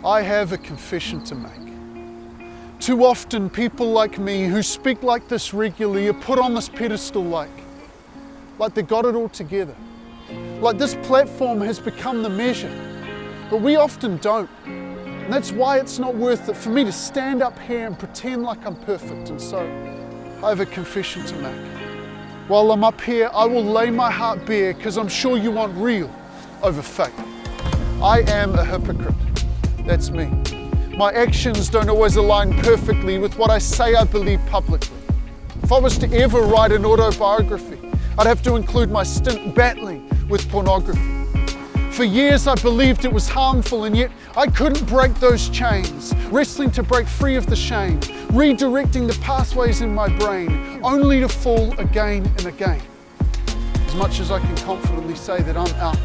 I have a confession to make. Too often people like me who speak like this regularly are put on this pedestal like they got it all together. Like this platform has become the measure, but we often don't. And that's why it's not worth it for me to stand up here and pretend like I'm perfect. And so I have a confession to make. While I'm up here, I will lay my heart bare because I'm sure you want real over fake. I am a hypocrite. That's me. My actions don't always align perfectly with what I say I believe publicly. If I was to ever write an autobiography, I'd have to include my stint battling with pornography. For years I believed it was harmful, and yet I couldn't break those chains, wrestling to break free of the shame, redirecting the pathways in my brain, only to fall again and again. As much as I can confidently say that I'm out,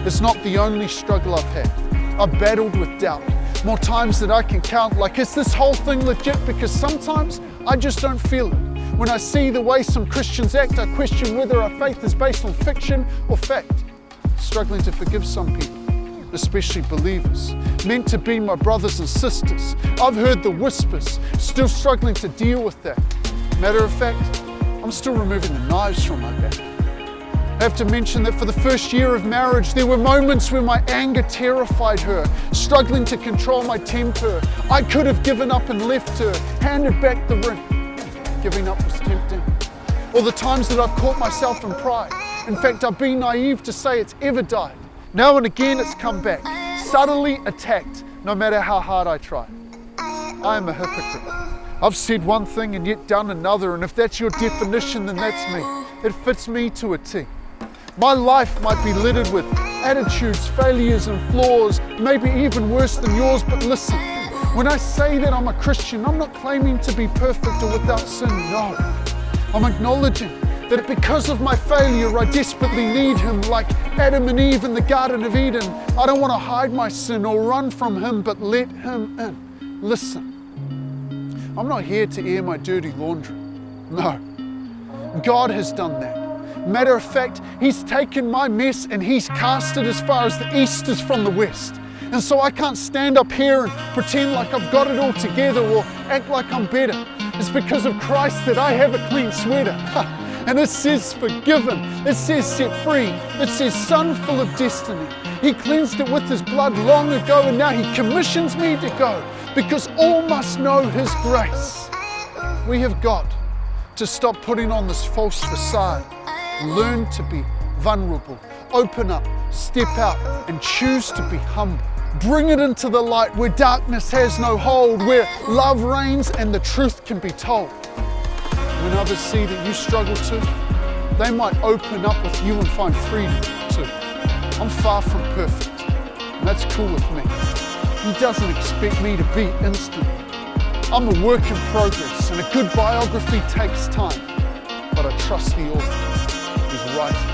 it's not the only struggle I've had. I've battled with doubt, more times than I can count, like is this whole thing legit? Because sometimes I just don't feel it. When I see the way some Christians act, I question whether our faith is based on fiction or fact. Struggling to forgive some people, especially believers, meant to be my brothers and sisters. I've heard the whispers, still struggling to deal with that. Matter of fact, I'm still removing the knives from my back. I have to mention that for the first year of marriage, there were moments where my anger terrified her, struggling to control my temper. I could have given up and left her, handed back the ring. Giving up was tempting. Or the times that I've caught myself in pride. In fact, I've been naive to say it's ever died. Now and again it's come back, subtly attacked, no matter how hard I try. I am a hypocrite. I've said one thing and yet done another, and if that's your definition, then that's me. It fits me to a T. My life might be littered with attitudes, failures and flaws, maybe even worse than yours, but listen, when I say that I'm a Christian, I'm not claiming to be perfect or without sin, no. I'm acknowledging that because of my failure, I desperately need Him, like Adam and Eve in the Garden of Eden. I don't want to hide my sin or run from Him, but let Him in. Listen, I'm not here to air my dirty laundry. No, God has done that. Matter of fact, He's taken my mess and He's cast it as far as the east is from the west. And so I can't stand up here and pretend like I've got it all together or act like I'm better. It's because of Christ that I have a clean sweater. And it says forgiven, it says set free, it says son full of destiny. He cleansed it with His blood long ago, and now He commissions me to go because all must know His grace. We have got to stop putting on this false facade, learn to be vulnerable, open up, step out and choose to be humble. Bring it into the light where darkness has no hold, where love reigns and the truth can be told. When others see that you struggle too, they might open up with you and find freedom too. I'm far from perfect, and that's cool with me. He doesn't expect me to be instant. I'm a work in progress, and a good biography takes time, but I trust the author who's writing.